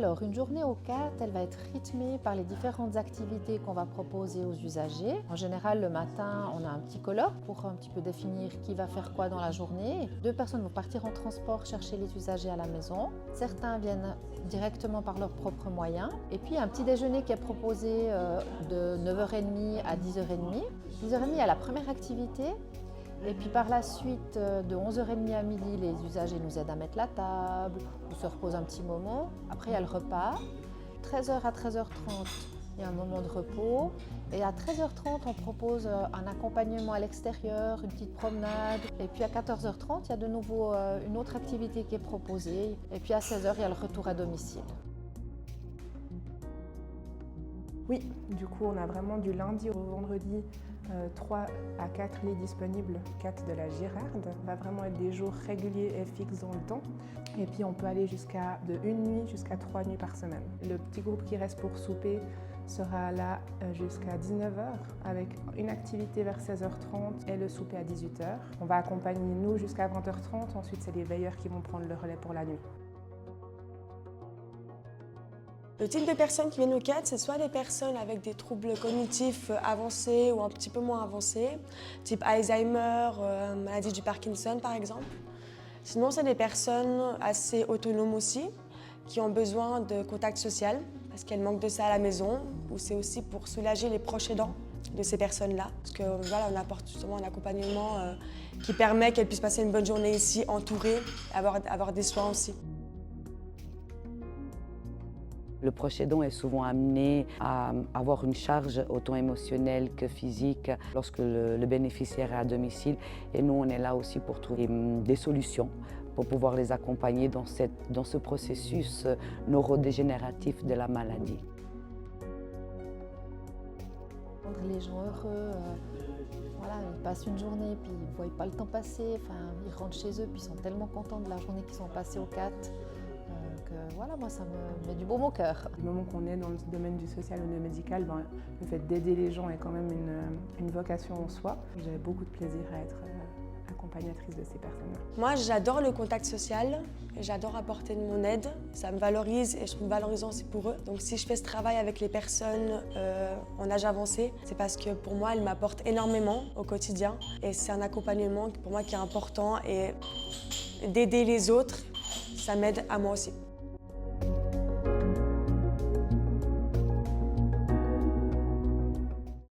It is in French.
Alors, une journée au CAT, elle va être rythmée par les différentes activités qu'on va proposer aux usagers. En général, le matin, on a un petit colloque pour un petit peu définir qui va faire quoi dans la journée. 2 personnes vont partir en transport chercher les usagers à la maison. Certains viennent directement par leurs propres moyens. Et puis, un petit déjeuner qui est proposé de 9h30 à 10h30. 10h30 à la première activité. Et puis par la suite, de 11h30 à midi, les usagers nous aident à mettre la table, on se repose un petit moment. Après, il y a le repas. 13h à 13h30, il y a un moment de repos. Et à 13h30, on propose un accompagnement à l'extérieur, une petite promenade. Et puis à 14h30, il y a de nouveau une autre activité qui est proposée. Et puis à 16h, il y a le retour à domicile. Oui, du coup, on a vraiment du lundi au vendredi 3 à 4 lits disponibles, 4 de la Girarde. Ça va vraiment être des jours réguliers et fixes dans le temps. Et puis on peut aller jusqu'à de 1 nuit jusqu'à 3 nuits par semaine. Le petit groupe qui reste pour souper sera là jusqu'à 19h avec une activité vers 16h30 et le souper à 18h. On va accompagner nous jusqu'à 20h30, ensuite c'est les veilleurs qui vont prendre le relais pour la nuit. Le type de personnes qui viennent au CAT, c'est soit des personnes avec des troubles cognitifs avancés ou un petit peu moins avancés, type Alzheimer, maladie du Parkinson par exemple. Sinon, c'est des personnes assez autonomes aussi, qui ont besoin de contact social, parce qu'elles manquent de ça à la maison, ou c'est aussi pour soulager les proches aidants de ces personnes-là. Parce que voilà, on apporte justement un accompagnement qui permet qu'elles puissent passer une bonne journée ici, entourées, avoir des soins aussi. Le proche aidant est souvent amené à avoir une charge autant émotionnelle que physique lorsque le bénéficiaire est à domicile. Et nous, on est là aussi pour trouver des solutions pour pouvoir les accompagner dans ce processus neurodégénératif de la maladie. Rendre les gens heureux, voilà, ils passent une journée puis ils ne voient pas le temps passer, enfin, ils rentrent chez eux puis ils sont tellement contents de la journée qu'ils sont passés au CAT. Voilà, moi ça me met du baume au cœur. Du moment qu'on est dans le domaine du social ou du médical, le fait d'aider les gens est quand même une vocation en soi. J'ai beaucoup de plaisir à être accompagnatrice de ces personnes-là. Moi, j'adore le contact social, j'adore apporter de mon aide. Ça me valorise et je trouve valorisant aussi pour eux. Donc si je fais ce travail avec les personnes en âge avancé, c'est parce que pour moi, elles m'apportent énormément au quotidien. Et c'est un accompagnement pour moi qui est important et d'aider les autres, ça m'aide à moi aussi.